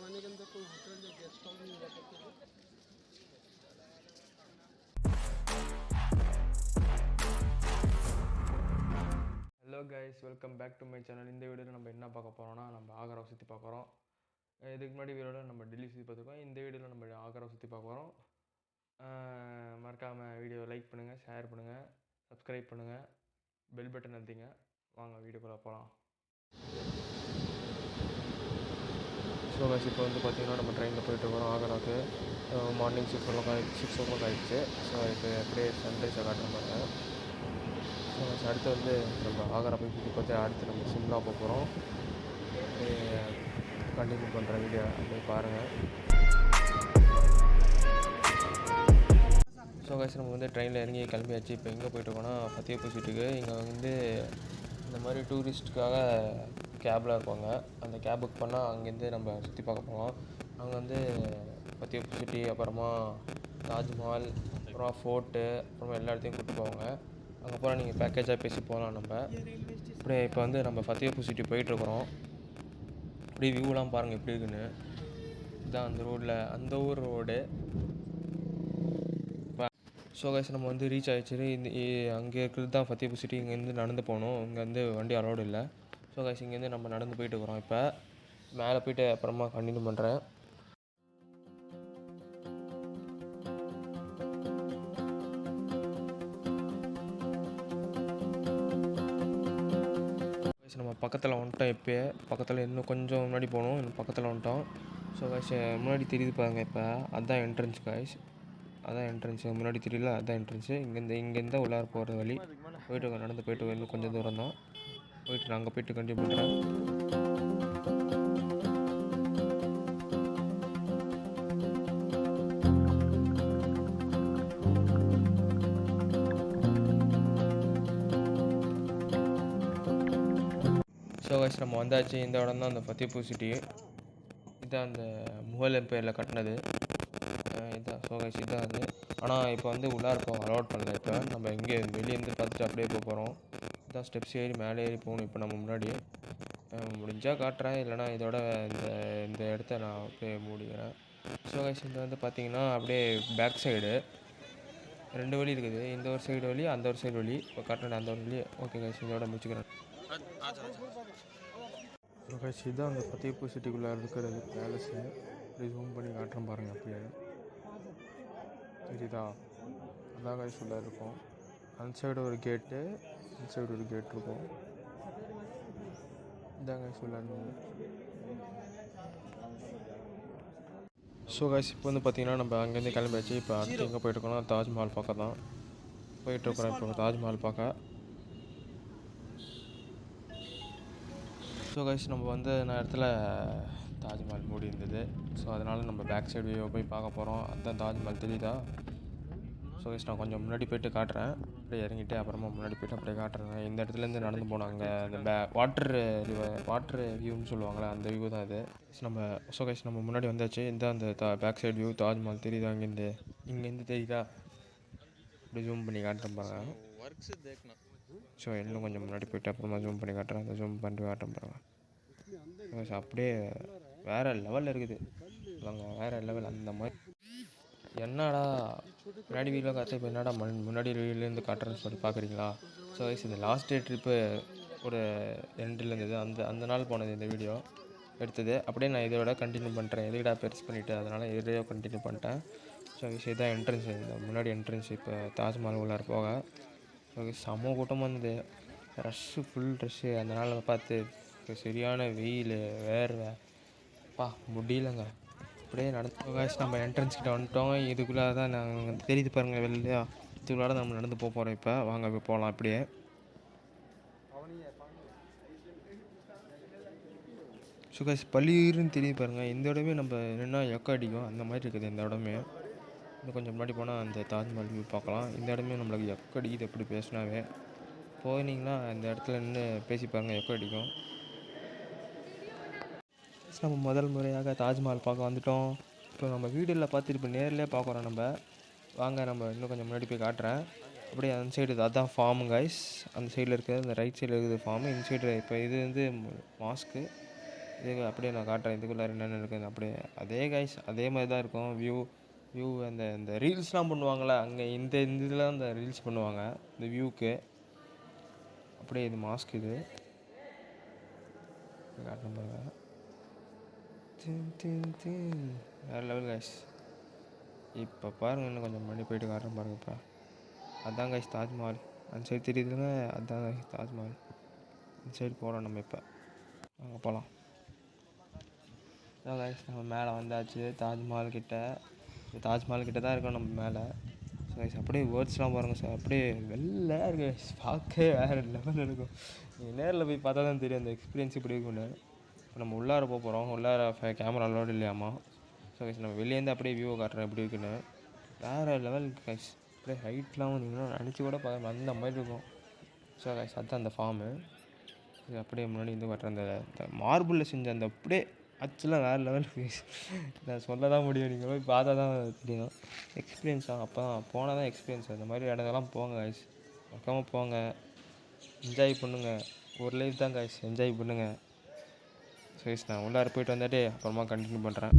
जमाने के अंदर कोई होटल या गेस्ट हाउस नहीं हुआ करते थे। Hello guys, welcome back to my channel. இந்த வீடியோவில் நம்ம என்ன பார்க்க போகிறோம்னா, நம்ம ஆக்ராவை சுற்றி பார்க்க போகிறோம். இதுக்கு முன்னாடி வீடியோவில் நம்ம டெல்லி சுற்றி பார்த்துருக்கோம். இந்த வீடியோவில் நம்ம ஆக்ராவை சுற்றி பார்க்க போகிறோம். மறக்காமல் வீடியோ லைக் பண்ணுங்கள், ஷேர் பண்ணுங்கள், சப்ஸ்கிரைப் பண்ணுங்கள், பெல் பட்டன் அழுத்திங்க. வாங்க வீடியோக்குள்ளே போகலாம். ஸோ கைஸ், இப்போ வந்து பார்த்திங்கன்னா நம்ம ட்ரெயினில் போயிட்டு வரோம் ஆக்ராவுக்கு. மார்னிங் 6 o'clock ஆகிடுச்சு. ஸோ இப்போ அப்படியே சன்ரைஸை காட்டுற மாதிரி. ஸோ அடுத்து வந்து நம்ம ஆக்ரா போய் சுற்றி பார்த்து அடுத்து நம்ம சிம்லா போக போகிறோம். கண்டினியூ பண்ணுற வீடியோ அப்படியே பாருங்கள். ஸோ கைஸ், நம்ம வந்து ட்ரெயினில் இறங்கி கிளம்பியாச்சு. இப்போ எங்கே போயிட்டுருக்கோன்னா ஃபத்தேபூர் சிட்டிக்கு. இங்கே வந்து இந்த மாதிரி டூரிஸ்ட்டுக்காக கேப்லாம் இருப்பாங்க. அந்த கேப் புக் பண்ணால் அங்கேருந்து நம்ம சுற்றி பார்க்க போகலாம். அங்கே வந்து ஃபத்தேபூர் சிட்டி, அப்புறமா தாஜ்மஹால், அப்புறம் ஃபோர்ட்டு, அப்புறமா எல்லா இடத்தையும் கூப்பிட்டு போவாங்க. அங்கே போனால் நீங்கள் பேக்கேஜாக பேசி போகலாம். நம்ம அப்படியே இப்போ வந்து நம்ம ஃபத்தேபூர் சிட்டி போயிட்டுருக்குறோம். அப்படியே வியூலாம் பாருங்கள் எப்படி இருக்குன்னு. இதுதான் அந்த ரோடில், அந்த ஊர் ரோடு. ஸோ கைஸ், நம்ம வந்து ரீச் ஆகிடுச்சு. இந்த அங்கே இருக்கிறது தான் ஃபத்தேபூர் சிட்டி. இங்கேருந்து நடந்து போகணும். இங்கே வந்து வண்டி அலோடு இல்லை. ஸோ கைஸ், இங்கேருந்து நம்ம நடந்து போயிட்டு இருக்கிறோம். இப்போ மேலே போய்ட்டு அப்புறமா கண்டினியூ பண்ணுறேன். நம்ம பக்கத்தில் வந்துட்டோம். இப்போயே பக்கத்தில் இன்னும் கொஞ்சம் முன்னாடி போகணும். இன்னும் பக்கத்தில் வந்துட்டோம். ஸோ கைஸ், முன்னாடி தெரியுது பாருங்கள். இப்போ அதுதான் என்ட்ரன்ஸ் கைஸ். அதான் என்ட்ரன்ஸு. முன்னாடி தெரியல, அதுதான் என்ட்ரன்ஸு. இங்கேருந்து உள்ளார போகிற வழி. போய்ட்டு நடந்து போய்ட்டு இன்னும் கொஞ்சம் தூரம் தான் போயிட்டு நான் அங்கே போய்ட்டு கண்டினியூ பண்ணுறேன். ஸோ கைஸ், நம்ம வந்தாச்சு. இந்த இடம் தான் அந்த ஃபத்தேபூர் சிட்டி. இதுதான் அந்த முகல் எம்பையரில் கட்டினது. இதுதான். ஸோ கைஸ், இதுதான் அது. ஆனால் இப்போ வந்து உள்ளார போக அலோட் பண்ணல. இப்போ நம்ம இங்கே வெளியேருந்து பார்த்துட்டு அப்படியே போக போகிறோம். இதுதான் ஸ்டெப்ஸ் ஏறி மேலே ஏறி போகணும். இப்போ நம்ம முன்னாடி முடிஞ்சால் காட்டுறேன், இல்லைனா இதோட இந்த இடத்த நான் அப்படியே மூடிக்கிறேன். ஸோ கைஸ், இது வந்து பார்த்திங்கன்னா அப்படியே பேக் சைடு 2 வழி இருக்குது. இந்த ஒரு சைடு வழி, அந்த ஒரு சைடு வழி. இப்போ காட்டுறேன் அந்த ஒரு வழி. ஓகே கைஸ், இதோட முடிச்சுக்கிறேன். ஸோ கைஸ், இதுதான் அந்த ஃபத்தேபூர் சிட்டிக்குள்ளே இருக்கிறது பேலஸு. அப்படி ஜூம் பண்ணி காட்டுறேன் பாருங்கள். அப்படியே தெரியுதா? அதான் கைஸ் உள்ளே இருக்கும். அந்த சைடு ஒரு கேட்டு, இந்த சைடு ஒரு கேட் இருக்கும். இதான் கைஸ் உள்ளே இருந்தது. ஸோ கைஸ், இப்போ வந்து பார்த்திங்கன்னா நம்ம அங்கேருந்து கிளம்பியாச்சு. இப்போ அடுத்து எங்கே போயிட்டுருக்கோன்னா தாஜ்மஹால் பார்க்க தான் போயிட்டுருக்குறோம். இப்போ தாஜ்மஹால் பார்க்க. ஸோ கைஸ், நம்ம வந்து நேரத்தில் தாஜ்மஹால் மூடி இருந்தது. ஸோ அதனால் நம்ம பேக் சைடு வியூவை போய் பார்க்க போகிறோம். அதுதான் தாஜ்மஹால் தெரியுதா? ஸோ கைஸ், நான் கொஞ்சம் முன்னாடி போய்ட்டு காட்டுறேன். அப்படியே இறங்கிட்டு அப்புறமா முன்னாடி போய்ட்டு அப்படியே காட்டுறேன். இந்த இடத்துலேருந்து நடந்து போனாங்க. அந்த வாட்டர் வியூன்னு சொல்லுவாங்களே, அந்த வியூ தான் இது. ஸோ கைஸ், நம்ம முன்னாடி வந்தாச்சு. இந்த அந்த பேக் சைடு வியூ தாஜ்மஹால் தெரியுதா? இங்கேருந்து தெரியுதா? அப்படி ஜூம் பண்ணி காட்டுறேன் பாருங்க. ஸோ இன்னும் கொஞ்சம் முன்னாடி போய்ட்டு அப்புறமா ஜூம் பண்ணி காட்டுறேன். அந்த ஜூம் பண்ணி காட்டுறேன் பாருங்க. அப்படியே வேறு லெவலில் இருக்குது. அங்கே வேறு லெவல். அந்த மாதிரி என்னடா முன்னாடி வீடியோ காற்று இப்போ என்னடா முன்னாடி வீடியோலேருந்து காட்டுறேன்னு சொல்லி பார்க்குறீங்களா? ஸோ கைஸ், இந்த லாஸ்ட் டே ட்ரிப்பு ஒரு 2 இருந்தது. அந்த நாள் போனது இந்த வீடியோ எடுத்தது. அப்படியே நான் இதோட கண்டினியூ பண்ணுறேன். எதுக்கடா பெருசு பண்ணிவிட்டு, அதனால் இதையோ கண்டினியூ பண்ணிட்டேன். ஸோ கைஸ், இதுதான் என்ட்ரன்ஸ். இந்த முன்னாடி என்ட்ரன்ஸ். இப்போ தாஜ்மஹால் உள்ளார போக செம்ம கூட்டமாக இருந்தது. Rush, full rush. அந்த நாள் பார்த்து சரியான வெயில், வேர்வை, முடியலங்க. அப்படியே நடந்து கைஸ், நம்ம என்ட்ரன்ஸ் கிட்ட வந்துட்டோம். இதுக்குள்ளே தான் நாங்கள் தெரியுது பாருங்கள் வெளிலையா, இதுக்குள்ளார நம்ம நடந்து போக போகிறோம். இப்போ வாங்க போகலாம். அப்படியே ஸோ கைஸ், பள்ளின்னு தெரியுது பாருங்கள். இந்த இடமே நம்ம என்னென்னா எக்கோ அடிக்கும் அந்த மாதிரி இருக்குது இந்த இடமே. இன்னும் கொஞ்சம் முன்னாடி போனால் அந்த தாஜ்மஹால் வியூ பார்க்கலாம். இந்த இடமே நம்மளுக்கு எக்கோ அடிக்குது. எப்படி பேசினாவே போனீங்கன்னா இந்த இடத்துல நின்று பேசி பாருங்கள், எக்கோ அடிக்கும். நம்ம முதல் முறையாக தாஜ்மஹால் பார்க்க வந்துவிட்டோம். இப்போ நம்ம வீடியோவில் பார்த்துட்டு இப்போ நேரில் பார்க்குறோம். நம்ம வாங்க, நம்ம இன்னும் கொஞ்சம் முன்னாடி போய் காட்டுறேன். அப்படியே அந்த சைடு அதுதான் ஃபார்மு கைஸ். அந்த சைடில் இருக்கிறது, அந்த ரைட் சைடில் இருக்குது ஃபார்மு. இந்த சைடு இப்போ இது வந்து மாஸ்க்கு. இது அப்படியே நான் காட்டுறேன் இதுக்குள்ளார என்னென்ன இருக்குன்னு. அப்படியே அதே கைஸ் அதே மாதிரி தான் இருக்கும் வியூ அந்த இந்த ரீல்ஸ்லாம் பண்ணுவாங்களே அங்கே இந்த இதில் அந்த ரீல்ஸ் பண்ணுவாங்க இந்த வியூக்கு. அப்படியே இது மாஸ்க் இது காட்டுறேன் பாருங்க. வேறு லெவல் கைஸ். இப்போ பாருங்கள் இன்னும் கொஞ்சம் முன்னாடி போயிட்டு காட்டுறேன் பாருங்கள். இப்போ அதுதான் கைஸ் தாஜ்மஹால். அந்த சைடு தெரியுதுங்க, அதுதான் கைஸ் தாஜ்மஹால். இந்த சைடு போகிறோம் நம்ம. இப்போ அங்கே போகலாம். அதான் கைஸ் நம்ம மேலே வந்தாச்சு தாஜ்மஹால் கிட்ட. தாஜ்மஹால் கிட்ட தான் இருக்கோம் நம்ம மேலே. ஸோ கைஸ் அப்படியே வேர்ட்ஸ்லாம் பாருங்கள் சார், அப்படியே வெள்ளையாக இருக்குது கைஸ். பார்க்கவே வேறு லெவலில் இருக்கும். நீங்கள் நேரில் போய் பார்த்தா தான் தெரியும் அந்த எக்ஸ்பீரியன்ஸ் இப்படி இருக்குன்னு. இப்போ நம்ம உள்ளார போக போகிறோம். உள்ளார கேமரா அலோடு இல்லையாமா. ஸோ கைஸ் நம்ம வெளியேருந்து அப்படியே வியூவை காட்டுறேன் எப்படி இருக்குன்னு. வேறு லெவல் கைஸ். அப்படியே ஹைட்லாம் வந்தீங்கன்னா நினச்சி கூட பார்க்க அந்த மாதிரி இருக்கும். ஸோ கைஸ் அதுதான் அந்த ஃபார்மு. இது அப்படியே முன்னாடி வந்து காட்டுறேன். அந்த மார்பிளில் செஞ்ச அந்த அப்படியே ஆக்சுவலாக வேறு லெவல் ஃபேஸ். நான் சொல்ல தான் முடியும், நீங்கள் போய் பார்த்தா தான் தெரியும் எக்ஸ்பீரியன்ஸாக. அப்போ தான் போனால் தான் எக்ஸ்பீரியன்ஸ். அந்த மாதிரி இடத்தெல்லாம் போங்க கைஸ், பக்கமாக போங்க, என்ஜாய் பண்ணுங்கள். ஒரு லைஃப் தான் கைஸ், என்ஜாய் பண்ணுங்கள். கைஸ் நான் உள்ளார போயிட்டு வந்துட்டு அப்புறமா கண்டினியூ பண்ணுறேன்.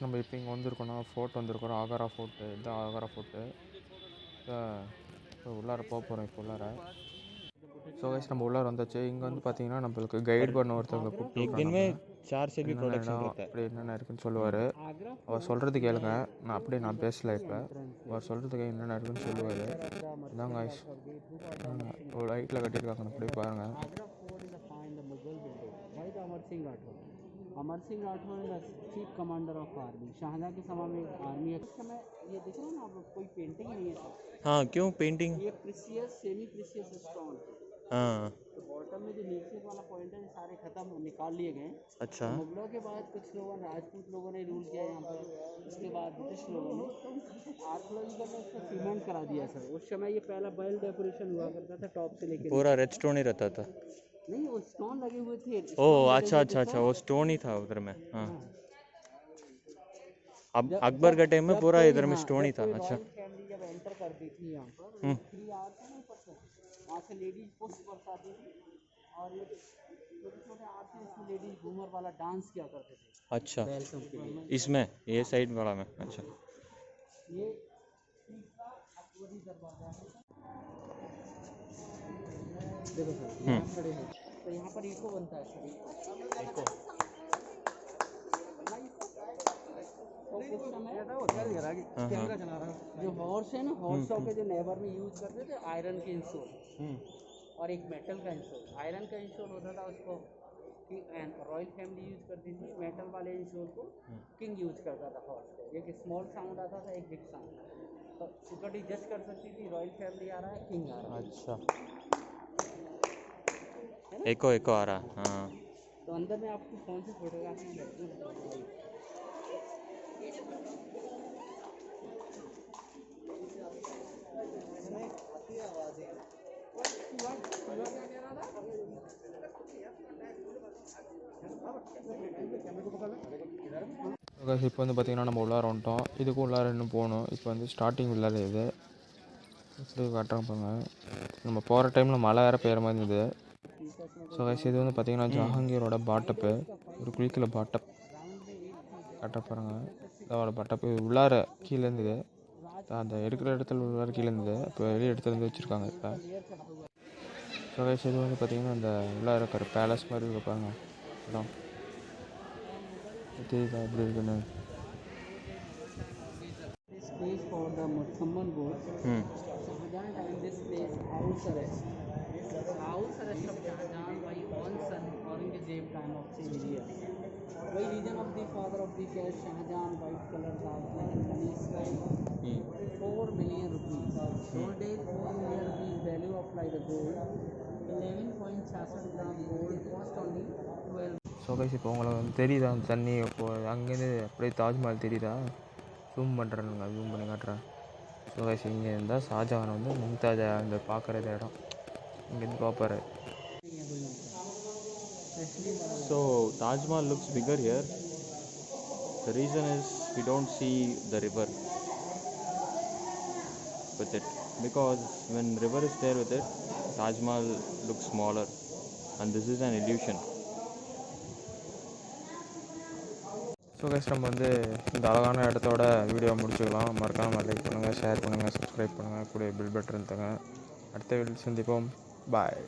நம்ம இப்போ இங்கே வந்திருக்கோன்னா ஃபோர்ட் வந்திருக்கிறோம், ஆகாரா ஃபோர்ட்டு. இதுதான் ஆகாரா ஃபோர்ட்டு. இப்போ உள்ளார போக போகிறோம். இப்போ உள்ளார ஸோ கைஸ் நம்ம உள்ளார வந்தாச்சு. இங்கே வந்து பார்த்தீங்கன்னா நம்மளுக்கு கைடு பண்ண ஒருத்தவங்களை கூப்பிட்டு அப்படி என்னென்ன இருக்குன்னு சொல்லுவார். அவர் சொல்கிறது கேளுங்க. நான் பேசல. இப்போ அவர் சொல்கிறதுக்கு என்னென்ன இருக்குன்னு சொல்லுவார். இதான் கைஸ் ஒரு லைட்டில் கட்டியிருக்காங்க, அப்படியே பாருங்கள். Amar Singh Rathore chief commander of army, Shahjahan के समय में आर्मी है। उस समय ये दिख रहा है ना आप लोग, कोई पेंटिंग नहीं है सर। हाँ क्यों पेंटिंग? ये प्रीसियस सेमी प्रीसियस स्टोन। हाँ तो बॉटम में जो नीचे वाला पॉइंट है सारे खत्म निकाल लिए गए। अच्छा। तो मुगलों के बाद कुछ लोगों ने, राजपूत लोगों ने रूल किया यहाँ पर। उसके बाद ब्रिटिश लोगों ने आर्कोलॉजिकल में उसको सीमेंट करा दिया सर। उस समय ये पहला बेल डेकोरेशन हुआ करता था टॉप से लेकर। पूरा रेड स्टोन ही रहता था? नहीं, वो स्टोन लगे हुए थे। ओह अच्छा, वो स्टोन ही था उधर में। हाँ अब अकबर के टाइम में पूरा इधर में स्टोन ही था। अच्छा फैमिली जब एंटर करती थी यहाँ पर, 3 आवर्स में ऊपर से वहाँ से लेडीज पुष्प बरसाती थी और ये छोटे-छोटे आर्ट में इसमें लेडीज घूमर वाला डांस किया करते थे। अच्छा वेलकम के लिए इसमें ये साइड वाला में। अच्छा ये तीसरा अकबरी दरवाजा है। देखो सर यहाँ खड़े हैं तो यहाँ पर इको बनता है सर। इको जो हॉर्स है ना, हॉर्सों के जो नेवर में यूज करते थे आयरन के इंसोल और एक मेटल का इंसोल। आयरन का इंसोल होता था उसको रॉयल फैमिली यूज करती थी, मेटल वाले इंसोल को किंग यूज करता था हॉर्स को। एक स्मॉल साउंड आता था, एक बिग साउंड, तो सिक्योरिटी जज कर सकती थी रॉयल फैमिली आ रहा है, किंग आ रहा है। अच्छा एको आ रहा। हाँ तो अंदर में आपको कौन सी फोटोग्राफी लगती है? இப்போ வந்து பார்த்திங்கன்னா நம்ம உள்ளார வந்துட்டோம். இதுக்கும் உள்ளார இன்னும் போகணும். இப்போ வந்து ஸ்டார்டிங் உள்ளார இது இப்படி காட்டுறாங்க பாருங்க. நம்ம போகிற டைமில் மழை வேறு பெய்கிற மாதிரி இருந்தது. ஸோ கைஸ் இது வந்து பார்த்திங்கன்னா ஜஹாங்கீரோட பாட்டப்பு, ஒரு குளிக்கல பாட்டப் காட்ட பாருங்க. அதோட பாட்டப்பு உள்ளார கீழே இருந்தது, அந்த எடுக்கிற இடத்துல உள்ளார கீழே இருந்தது, இப்போ வெளியே எடுத்து வந்து வச்சுருக்காங்க. இப்போ ஸோ கைஸ் இது வந்து பார்த்திங்கன்னா அந்த உள்ளார இருக்கிற பேலஸ் மாதிரி இருக்க பாருங்க. இடம் தெரியுதா எப்படி இருக்குன்னு. Space for the someone goes. Shahjahan time this place house arrest. House arrest of Shahjahan by one son Aurangzeb time of Syria. By reason of the father of the cat Shahjahan white color Taj Mahal money sky 4 million rupees. Gold is 4 million rupees value of like the gold. 11.66 gram gold cost only 12. Guys இப்போ உங்களுக்கு வந்து தெரியுதா அந்த தண்ணி இப்போ அங்கேருந்து அப்படியே தாஜ்மஹால் தெரியுதா? ஜூம் பண்ணுறேன், ஜூம் பண்ணி காட்டுறேன். ஸோ கைஸ் இங்கே இருந்தால் ஷாஜஹான் வந்து மும்தாஜை அந்த பார்க்குற இடம் இங்கேருந்து பார்ப்பாரு. So Taj Mahal looks bigger here. The reason is we don't see the river with it, because when river is there with it, Taj Mahal looks smaller, and this is an illusion. So guys நம்ம வந்து இந்த அழகான இடத்தோட video முடிச்சுக்கலாம். மறக்காமல் like பண்ணுங்கள், share பண்ணுங்கள், subscribe பண்ணுங்கள், கூட பெல் பட்டன் தங்க. அடுத்த வீடியோ சந்திப்போம். பாய்.